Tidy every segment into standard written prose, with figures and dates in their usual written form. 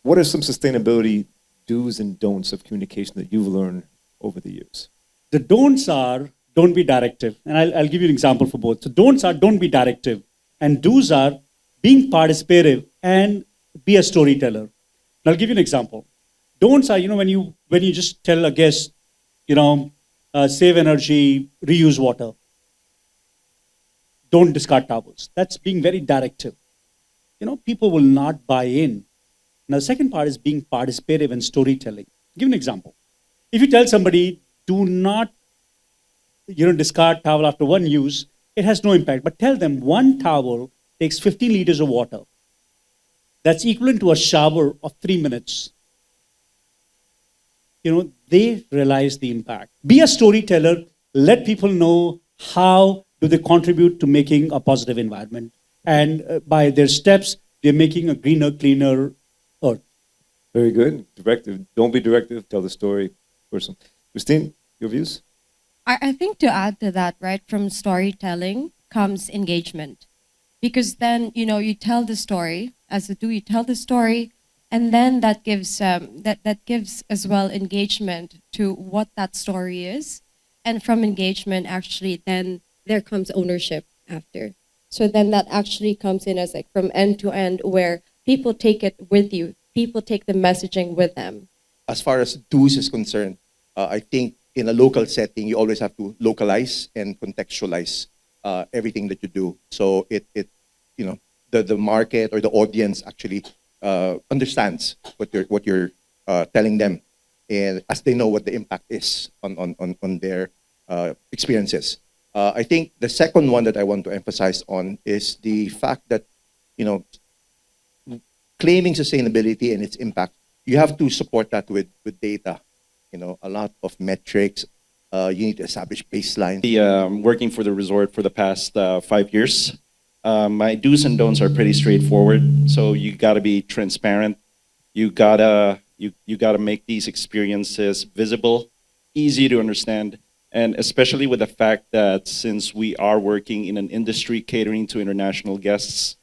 what are some sustainability do's and don'ts of communication that you've learned over the years? The don'ts are don't be directive. And I'll give you an example for both. So don'ts are don't be directive. And do's are being participative and be a storyteller. And I'll give you an example. Don'ts are, when you just tell a guest, save energy, reuse water. Don't discard towels. That's being very directive. People will not buy in. Now, the second part is being participative and storytelling. Give an example. If you tell somebody, do not, discard towel after one use, it has no impact. But tell them one towel takes 15 liters of water. That's equivalent to a shower of 3 minutes. They realize the impact. Be a storyteller. Let people know how do they contribute to making a positive environment. And by their steps, they're making a greener, cleaner earth. Very good. Directive. Don't be directive. Tell the story. Person. Christine, your views? I think to add to that, right, from storytelling comes engagement. Because then, you tell the story, as a do, you tell the story, and then that gives that gives as well engagement to what that story is. And from engagement, actually, then there comes ownership after. So then that actually comes in as like from end to end, where people take it with you. People take the messaging with them. As far as do's is concerned, I think in a local setting, you always have to localize and contextualize everything that you do. So the market or the audience actually understands what you're telling them, and as they know what the impact is on their experiences. I think the second one that I want to emphasize on is the fact that claiming sustainability and its impact, you have to support that with data. A lot of metrics. You need to establish baseline. Working for the resort for the past 5 years, my do's and don'ts are pretty straightforward. So you got to be transparent. You gotta make these experiences visible, easy to understand, and especially with the fact that since we are working in an industry catering to international guests,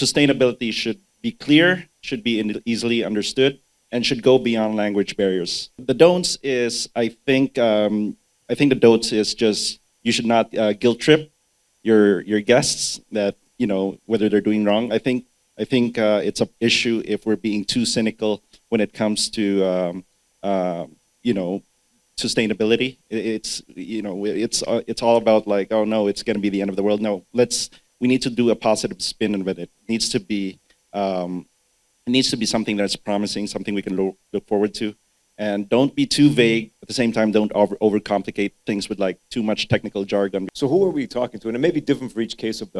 sustainability should be clear, should be easily understood, and should go beyond language barriers. The don'ts is, I think the don'ts is just you should not guilt trip your guests that whether they're doing wrong. I think it's an issue if we're being too cynical when it comes to sustainability. It's all about like, oh no, it's going to be the end of the world. No, we need to do a positive spin with it. It needs to be something that's promising, something we can look forward to. And don't be too vague. At the same time, don't overcomplicate things with like too much technical jargon. So who are we talking to? And it may be different for each case of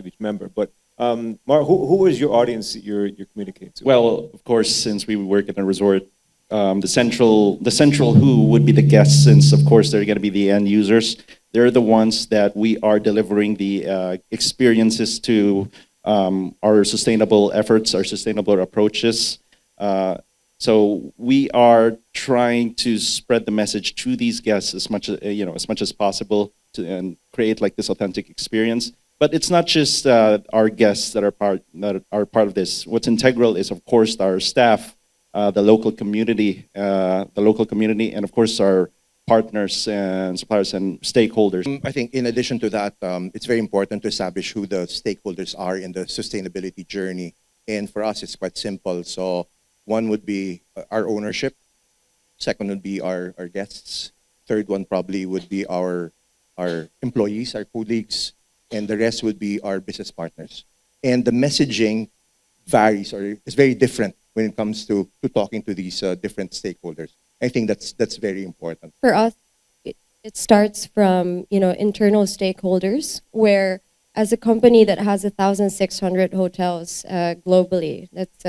each member, but Mar, who is your audience that you're communicating to? Well, of course, since we work at a resort, the central who would be the guests, since of course they're going to be the end users. They're the ones that we are delivering the experiences to, our sustainable efforts, our sustainable approaches. So we are trying to spread the message to these guests as much as possible and create like this authentic experience. But it's not just our guests that are part of this. What's integral is, of course, our staff, the local community, and of course our partners and suppliers and stakeholders. I think in addition to that, it's very important to establish who the stakeholders are in the sustainability journey. And for us, it's quite simple. So one would be our ownership. Second would be our guests. Third one probably would be our employees, our colleagues. And the rest would be our business partners. And the messaging varies or is very different when it comes to talking to these different stakeholders. I think that's very important. For us, it starts from internal stakeholders, where as a company that has 1,600 hotels globally, that's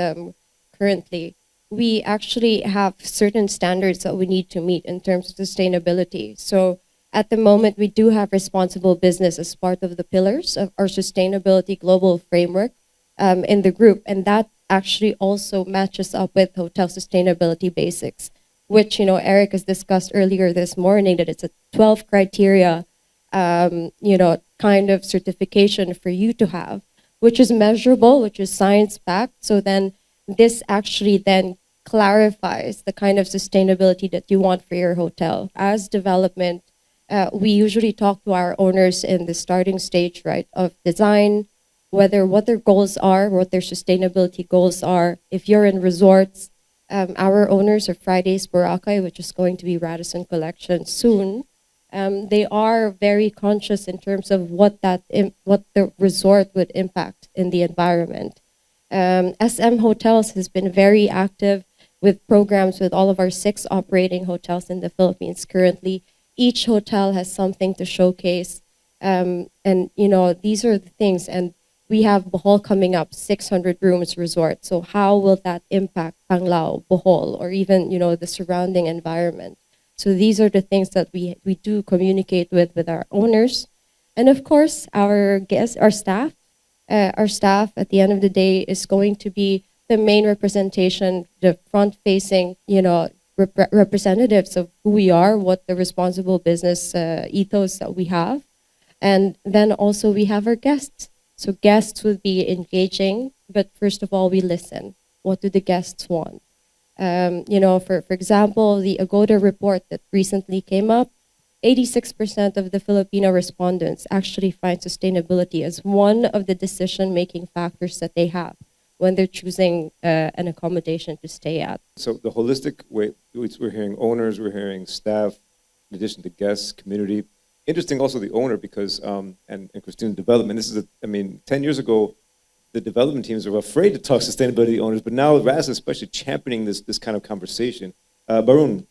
currently, we actually have certain standards that we need to meet in terms of sustainability. So at the moment, we do have responsible business as part of the pillars of our sustainability global framework in the group, and that actually also matches up with hotel sustainability basics, which Eric has discussed earlier this morning, that it's a 12 criteria kind of certification for you to have. which is measurable, which is science-backed. So then this actually then clarifies the kind of sustainability that you want for your hotel. As development, we usually talk to our owners in the starting stage, right, of design, whether what their goals are, what their sustainability goals are. If you're in resorts, our owners of Fridays Boracay, which is going to be Radisson Collection soon, they are very conscious in terms of what the resort would impact in the environment. SM Hotels has been very active with programs with all of our 6 operating hotels in the Philippines currently. Each hotel has something to showcase, and these are the things. And we have Bohol coming up, 600 rooms resort. So how will that impact Panglao, Bohol, or even the surrounding environment? So these are the things that we do communicate with our owners, and of course our guests, our staff. Our staff at the end of the day is going to be the main representation, the front-facing, representatives of who we are, what the responsible business ethos that we have. And then also we have our guests. So guests would be engaging, but first of all, we listen. What do the guests want? For example, the AGOTA report that recently came up, 86% of the Filipino respondents actually find sustainability as one of the decision-making factors that they have when they're choosing an accommodation to stay at. So the holistic way, we're hearing owners, we're hearing staff, in addition to guests, community. Interesting also the owner because, and Christine, development, 10 years ago, the development teams were afraid to talk sustainability owners, but now RAS is especially championing this kind of conversation. Barun,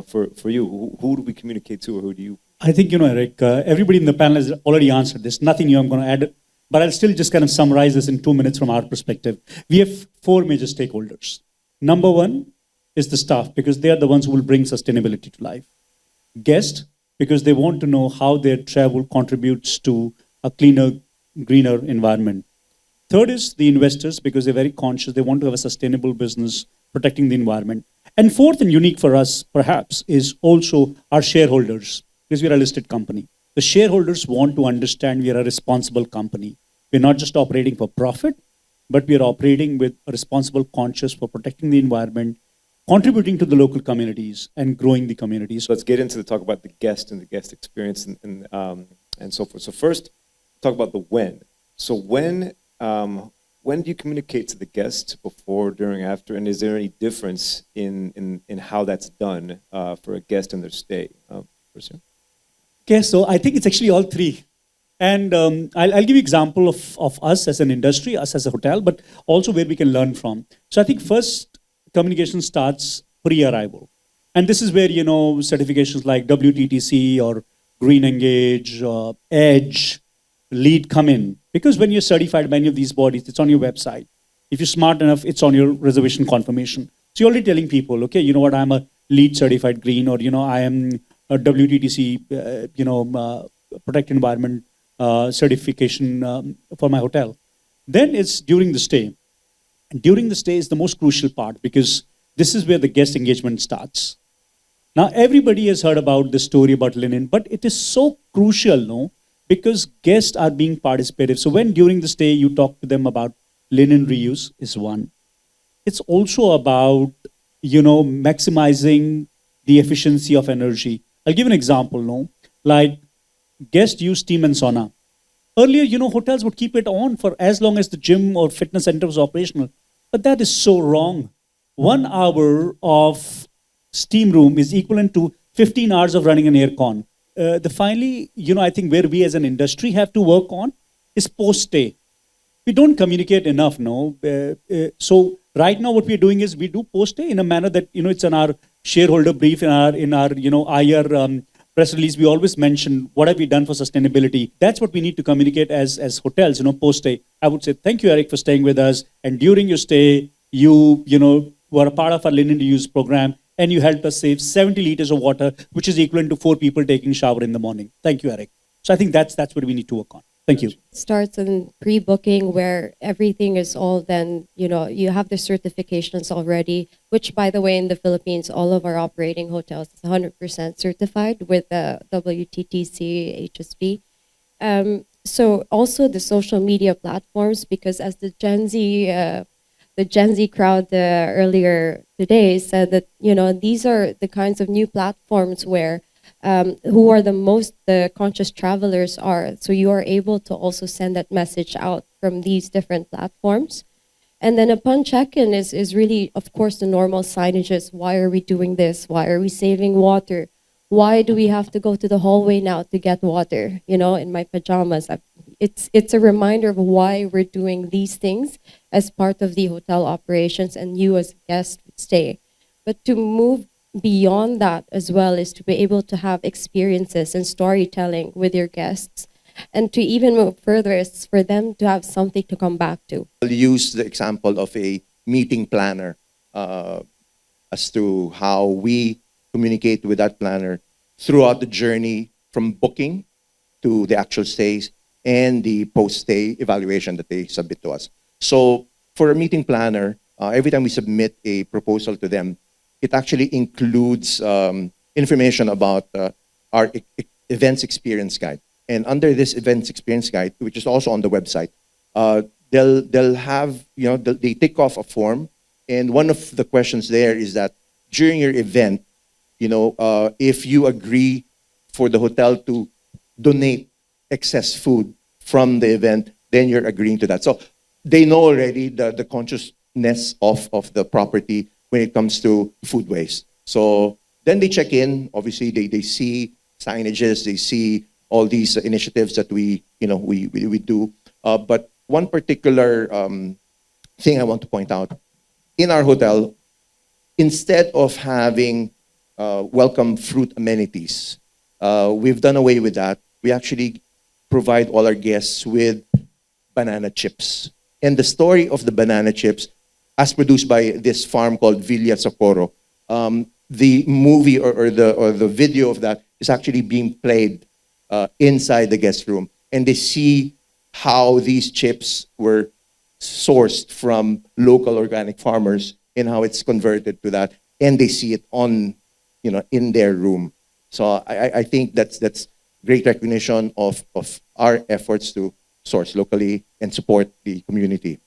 for you, who do we communicate to, or who do you? I think, Eric, everybody in the panel has already answered this. Nothing new I'm going to add, but I'll still just kind of summarize this in 2 minutes from our perspective. We have 4 major stakeholders. Number 1 is the staff, because they are the ones who will bring sustainability to life. Guest, because they want to know how their travel contributes to a cleaner, greener environment. Third is the investors, because they're very conscious. They want to have a sustainable business protecting the environment. And fourth, and unique for us, perhaps, is also our shareholders, because we're a listed company. The shareholders want to understand we are a responsible company. We're not just operating for profit, but we are operating with a responsible conscience for protecting the environment, contributing to the local communities, and growing the communities. So let's get into the talk about the guest and the guest experience and so forth. So first, talk about the when. So when do you communicate to the guest before, during, after, and is there any difference in how that's done for a guest and their stay? Okay, so I think it's actually all 3. And I'll give you an example of us as an industry, us as a hotel, but also where we can learn from. So I think first communication starts pre-arrival. And this is where, certifications like WTTC or Green Engage, Edge, LEED come in. Because when you're certified, many of these bodies, it's on your website. If you're smart enough, it's on your reservation confirmation. So you're already telling people, okay, you know what, I'm a LEED certified green, or, I am a WTTC, protect environment certification for my hotel. Then it's during the stay. And during the stay is the most crucial part, because this is where the guest engagement starts. Now, everybody has heard about the story about linen, but it is so crucial, no? Because guests are being participative. So when during the stay you talk to them about linen reuse is one. It's also about, maximizing the efficiency of energy. I'll give an example, no? Like guests use steam and sauna. Earlier, hotels would keep it on for as long as the gym or fitness center was operational. But that is so wrong. 1 hour of steam room is equivalent to 15 hours of running an air con. Finally, I think where we as an industry have to work on is post-stay. We don't communicate enough, no? So right now what we're doing is we do post-stay in a manner that, it's in our shareholder brief, in our IR press release, we always mention what have we done for sustainability. That's what we need to communicate as hotels, post-stay. I would say, thank you, Eric, for staying with us. And during your stay, you were a part of our linen reuse program, and you helped us save 70 liters of water, which is equivalent to 4 people taking a shower in the morning. Thank you, Eric. So I think that's what we need to work on. Thank you. Starts in pre-booking where everything is all then, you have the certifications already, which by the way, in the Philippines, all of our operating hotels is 100% certified with the WTTC, HSP. so also the social media platforms, because as the Gen Z crowd earlier today said that, you know, these are the kinds of new platforms where who are the conscious travelers are. So you are able to also send that message out from these different platforms. And then upon check-in is really, of course, the normal signages. Why are we doing this? Why are we saving water? Why do we have to go to the hallway now to get water? You know, in my pajamas. It's a reminder of why we're doing these things as part of the hotel operations, and you as a guest would stay. But to move beyond that as well is to be able to have experiences and storytelling with your guests. And to even move further is for them to have something to come back to. I'll use the example of a meeting planner as to how we communicate with that planner throughout the journey from booking to the actual stays and the post-stay evaluation that they submit to us. So for a meeting planner, every time we submit a proposal to them, it actually includes information about our events experience guide. And under this events experience guide, which is also on the website, they'll have, you know, they take off a form. And one of the questions there is that during your event, you know, if you agree for the hotel to donate excess food from the event, then you're agreeing to that. So they know already the consciousness of the property when it comes to food waste. So then they check in. Obviously, they see signages, they see all these initiatives that we do. But one particular thing I want to point out, in our hotel, instead of having welcome fruit amenities, we've done away with that. We actually provide all our guests with banana chips. And the story of the banana chips, as produced by this farm called Villa Socorro, the movie or the video of that is actually being played inside the guest room, and they see how these chips were sourced from local organic farmers and how it's converted to that, and they see it on, you know, in their room. So I think that's great recognition of our efforts to source locally and support the community.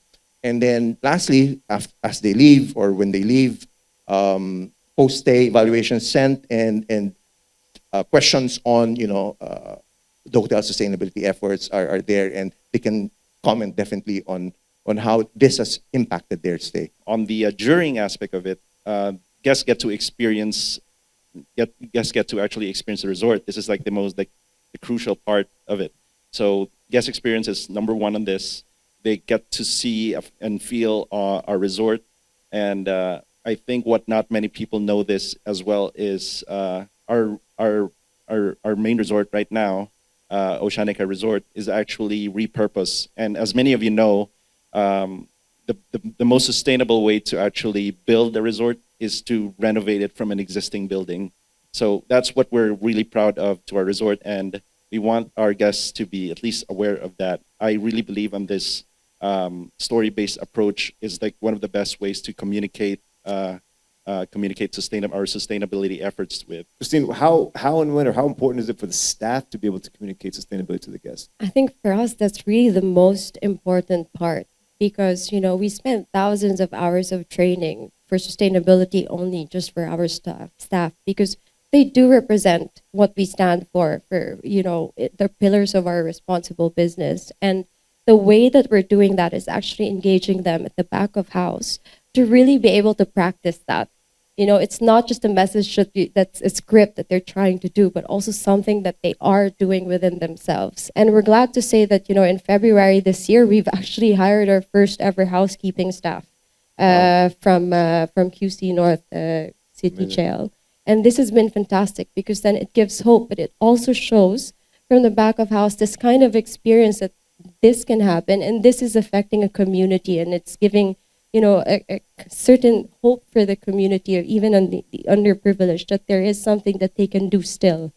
And then lastly, as they leave or when they leave, post-stay evaluation sent and questions on, you know, the hotel sustainability efforts are there, and they can comment definitely on how this has impacted their stay. On the during aspect of it, guests get to experience, guests get to actually experience the resort. This is like the crucial part of it. So guest experience is number one on this. They get to see and feel our resort, and I think what not many people know this as well is our main resort right now, Oceanica Resort, is actually repurposed. And as many of you know, the most sustainable way to actually build a resort is to renovate it from an existing building. So that's what we're really proud of to our resort, and we want our guests to be at least aware of that. I really believe on this story-based approach is like one of the best ways to communicate our sustainability efforts with. Christine, how and when, or how important is it for the staff to be able to communicate sustainability to the guests? I think for us, that's really the most important part, because, you know, we spent thousands of hours of training for sustainability only just for our staff, because they do represent what we stand for, you know, the pillars of our responsible business. And the way that we're doing that is actually engaging them at the back of house to really be able to practice that. You know, it's not just a message that's a script that they're trying to do, but also something that they are doing within themselves. And we're glad to say that, you know, in February this year, we've actually hired our first ever housekeeping staff from QC North City Jail. And this has been fantastic, because then it gives hope, but it also shows from the back of house this kind of experience that this can happen, and this is affecting a community, and it's giving, you know, a certain hope for the community, or even on the underprivileged, that there is something that they can do still,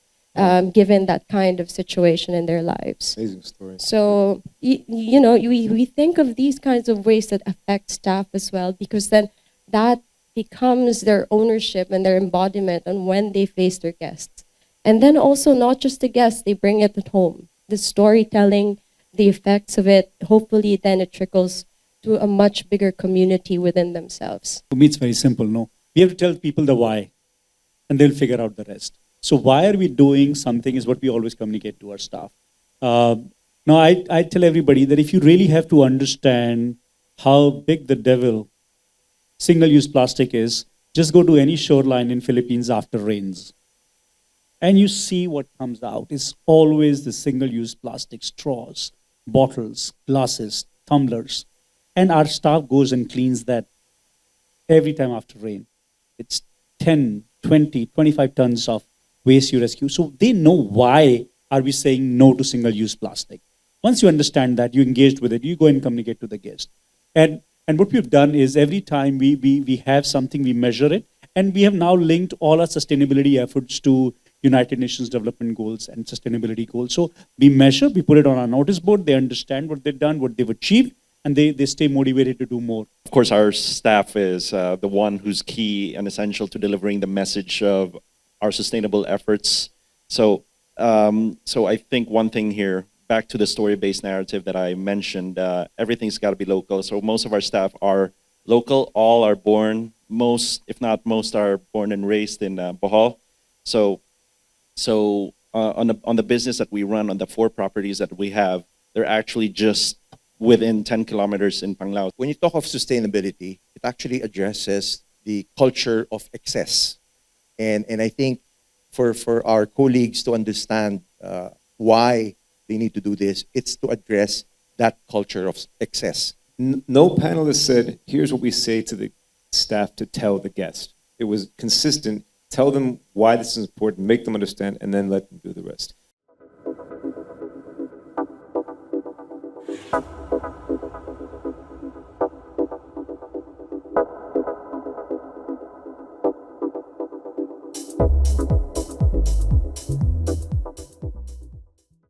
given that kind of situation in their lives. Amazing story. So, you know, we think of these kinds of ways that affect staff as well, because then that becomes their ownership and their embodiment on when they face their guests. And then also not just the guests, they bring it at home. The storytelling, the effects of it, hopefully then it trickles to a much bigger community within themselves. To me, it's very simple, no? We have to tell people the why, and they'll figure out the rest. So why are we doing something is what we always communicate to our staff. Now, I tell everybody that if you really have to understand how big the devil single-use plastic is, just go to any shoreline in Philippines after rains. And you see what comes out. It's always the single-use plastic straws, bottles, glasses, tumblers. And our staff goes and cleans that every time after rain. It's 10, 20, 25 tons of waste you rescue. So they know why are we saying no to single-use plastic. Once you understand that, you engaged with it, you go and communicate to the guest. And what we've done is every time we have something, we measure it. And we have now linked all our sustainability efforts to United Nations Development Goals and sustainability goals. So we measure, we put it on our notice board, they understand what they've done, what they've achieved, and they stay motivated to do more. Of course, our staff is the one who's key and essential to delivering the message of our sustainable efforts. So I think one thing here, back to the story-based narrative that I mentioned, everything's got to be local. So most of our staff are local. All are born, most, if not most, are born and raised in Bohol. So on the business that we run, on the 4 properties that we have, they're actually just within 10 kilometers in Panglao. When you talk of sustainability, it actually addresses the culture of excess. And I think for our colleagues to understand why they need to do this, it's to address that culture of excess. No panelist said, here's what we say to the staff to tell the guest. It was consistent. Tell them why this is important, make them understand, and then let them do the rest.